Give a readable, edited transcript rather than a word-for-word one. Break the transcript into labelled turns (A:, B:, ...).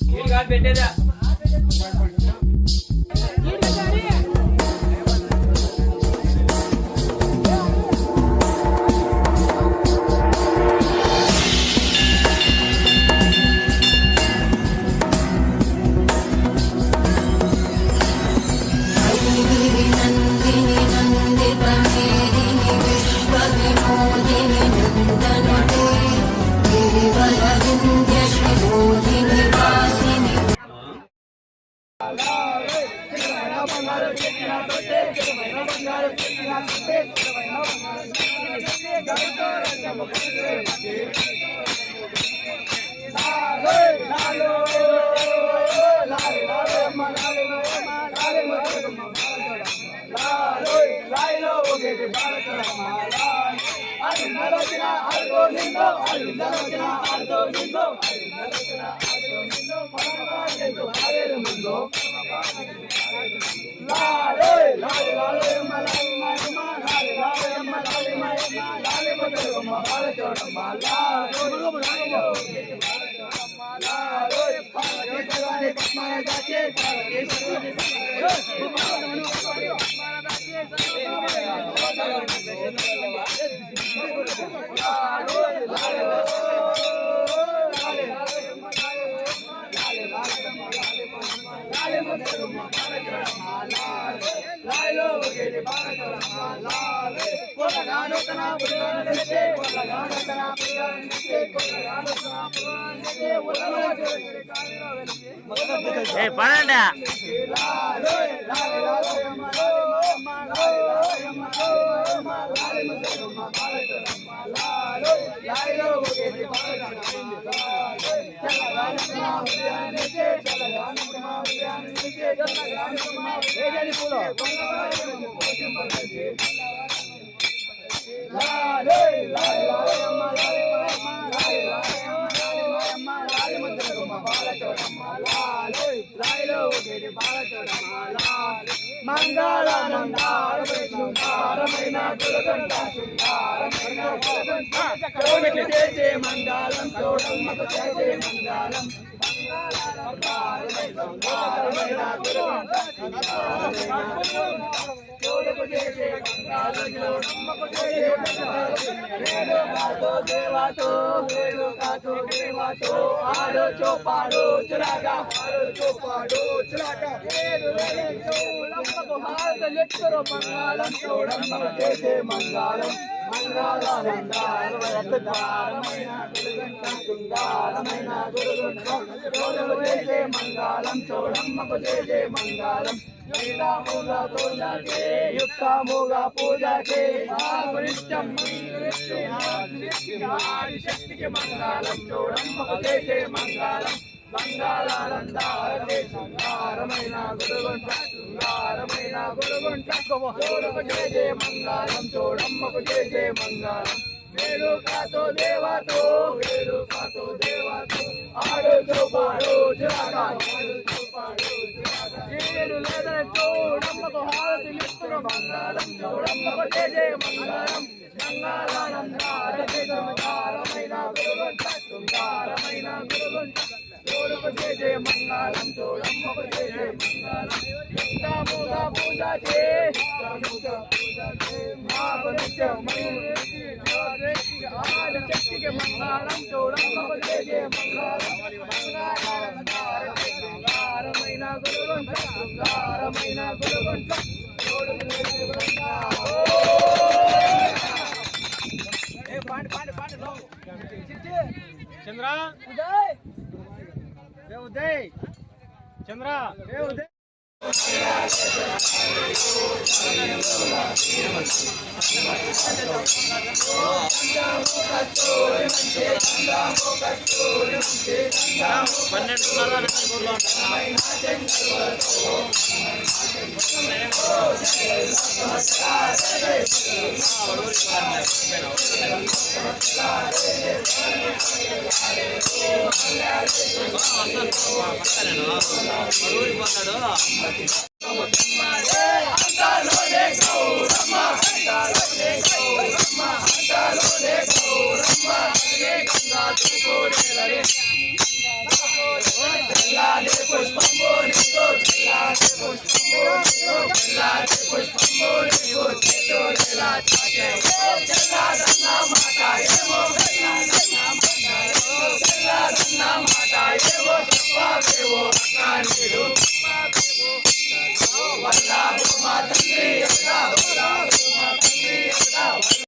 A: పెట్టేదా పడండి యుక్తముగా పూజకి శక్తికి మంగళం చూడమ్మకు చేసే మంగళం మంగళానందారమే శృంగారమైన గురుగుంట శృంగారమైన గురుగుంట చూడకు చేసే మంగళం చూడమ్మకు చేసే మంగళం వేడుకతో దేవతో వేడుకతో దేవతో ఆడుతూ పాడు ఏడు లేదని చూడమ్మకు హారతి ఇస్తున్న మంగళం చూడమ్మకు చేసే మంగళం మంగళానందారమే శృంగారమైన గురుగుంట శృంగారమైన గురుగుంట చూడకు చేసే మంగళం చూడమ్మకు చేసే మంగళం యుక్తముగా పూజ మాకు శక్తికి మంగళం చూడమ్మకు చేసే మంగళం మంగళారమైన గురుగుంట శృంగారమైన గురుగుంట చంద్ర ఉదయ్ చంద్ర ఉదయ్ పక్కన